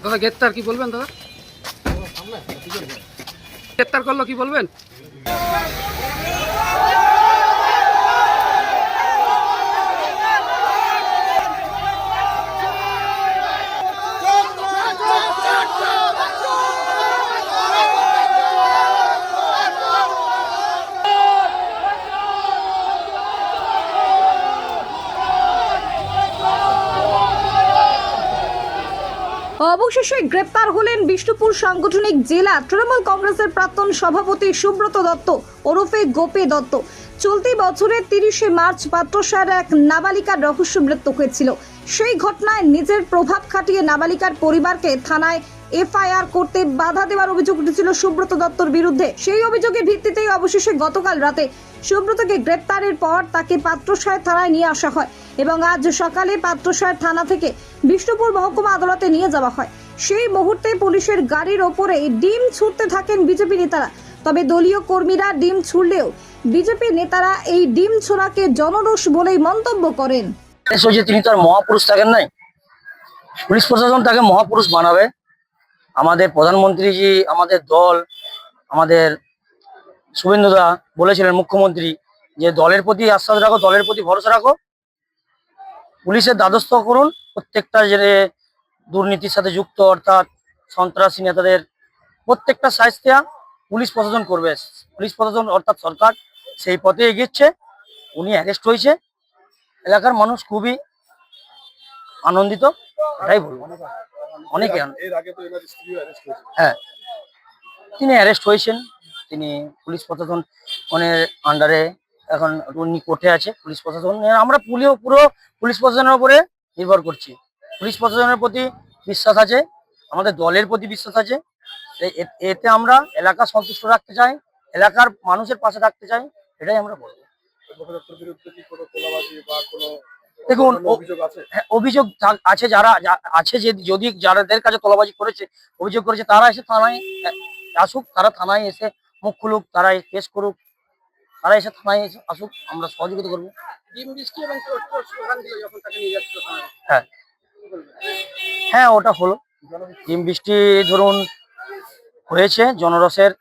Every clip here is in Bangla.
দাদা গ্রেপ্তার কি বলবেন দাদা? গ্রেপ্তার করলো কি বলবেন? অবশেষে গ্রেপ্তার হলেন বিষ্ণুপুর সাংগঠনিক জেলা তৃণমূল কংগ্রেসের প্রাক্তন সভাপতি সুব্রত দত্ত ওরফে গোপী দত্ত। চলতি বছরের 30শে মার্চ পাত্রসার এক নাবালিকার রহস্য মৃত্যু হয়েছিল। সেই ঘটনায় নিজের প্রভাব খাটিয়ে নাবালিকার পরিবারকে থানায় এফআইআর করতে বাধা দেওয়ার অভিযোগ উঠেছিল সুব্রত দত্তর বিরুদ্ধে। সেই অভিযোগের ভিত্তিতেই অবশেষে গতকাল রাতে সুব্রতকে গ্রেপ্তারের পর তাকে পাত্রসার থানায় নিয়ে আসা হয় এবং আজ সকালে পাত্রসার থানা থেকে বিষ্ণুপুর মহকুমা আদালতে নিয়ে যাওয়া হয়। সেই মুহূর্তে পুলিশের গাড়ির ওপরে ডিম ছুঁড়তে থাকেন বিজেপি নেতারা। তবে দলীয় কর্মীরা ডিম ছুঁড়লেও বিজেপি নেতারা এই ডিম ছোড়াকে জনরোষ বলেই মন্তব্য করেন। তিনি তো আর মহাপুরুষ থাকেন নাই, পুলিশ প্রশাসন তাকে মহাপুরুষ বানাবে। আমাদের প্রধানমন্ত্রীজি, আমাদের দল, আমাদের শুভেন্দুদা বলেছিলেন মুখ্যমন্ত্রী যে দলের প্রতি আশ্বাস রাখো, দলের প্রতি ভরসা রাখো, পুলিশের দ্বারস্থ করুন প্রত্যেকটা যে দুর্নীতির সাথে যুক্ত অর্থাৎ সন্ত্রাসী নেতাদের প্রত্যেকটা শাস্তি পুলিশ প্রশাসন করবে। পুলিশ প্রশাসন অর্থাৎ সরকার সেই পথে এগিয়েছে। উনি অ্যারেস্ট হয়েছে, এলাকার মানুষ খুবই আনন্দিত, এটাই বলবো। অনেকে হ্যাঁ, তিনি অ্যারেস্ট হয়েছেন, তিনি পুলিশ প্রশাসন আন্ডারে এখন উনি কোর্টে আছে। পুলিশ প্রশাসন আমরা পুরো পুলিশ প্রশাসনের উপরে নির্ভর করছি। পুলিশ প্রশাসনের প্রতি বিশ্বাস আছে, আমাদের দলের প্রতি বিশ্বাস আছে। এতে আমরা এলাকা সন্তুষ্ট রাখতে চাই, এলাকার মানুষের পাশে রাখতে চাই, এটাই আমরা বলবো। দেখুন, অভিযোগ আছে, যারা আছে যে যদি যাদের কাছে তোলাবাজি করেছে, অভিযোগ করেছে, তারা এসে থানায় আসুক, তারা থানায় এসে মুখ খুলুক, তারা কেস করুক, তারা এসে থানায় এসে আসুক, আমরা সহযোগিতা করবো। হ্যাঁ হ্যাঁ, ওটা হলো ডিম বৃষ্টি ধরুন হয়েছে জনরসের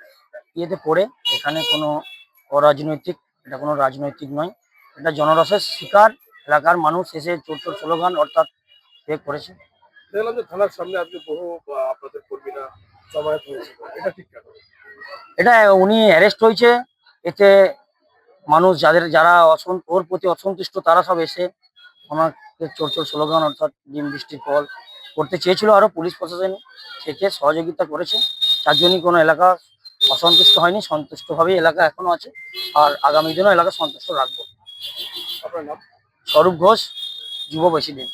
ইয়েতে পড়ে। এখানে কোনো অরাজনৈতিক, এটা কোনো রাজনৈতিক নয়, এটা জনরসের শিকার। এলাকার মানুষ এসে চোর চোর স্লোগান অর্থাৎ এ করেছে। দেখলাম যে থানার সামনে আজকে বহু আপনাদের কর্মীরা জমায়েত হয়েছে, এটা ঠিক কেন? এটা উনি অ্যারেস্ট হয়েছে, এতে মানুষ যারা ওর প্রতি অসন্তুষ্ট তারা সব এসে ওনাকে চোর চোর স্লোগান অর্থাৎ ডিম বৃষ্টির ফল করতে চেয়েছিল। আরো পুলিশ প্রশাসন থেকে সহযোগিতা করেছে, তার জন্যই কোনো এলাকা অসন্তুষ্ট হয়নি, সন্তুষ্টভাবেই এলাকা এখনো আছে। আর আগামী দিনও এলাকা সন্তুষ্ট রাখবো। আপনার নাম? স্বরূপ ঘোষ, যুব প্রেসিডেন্ট।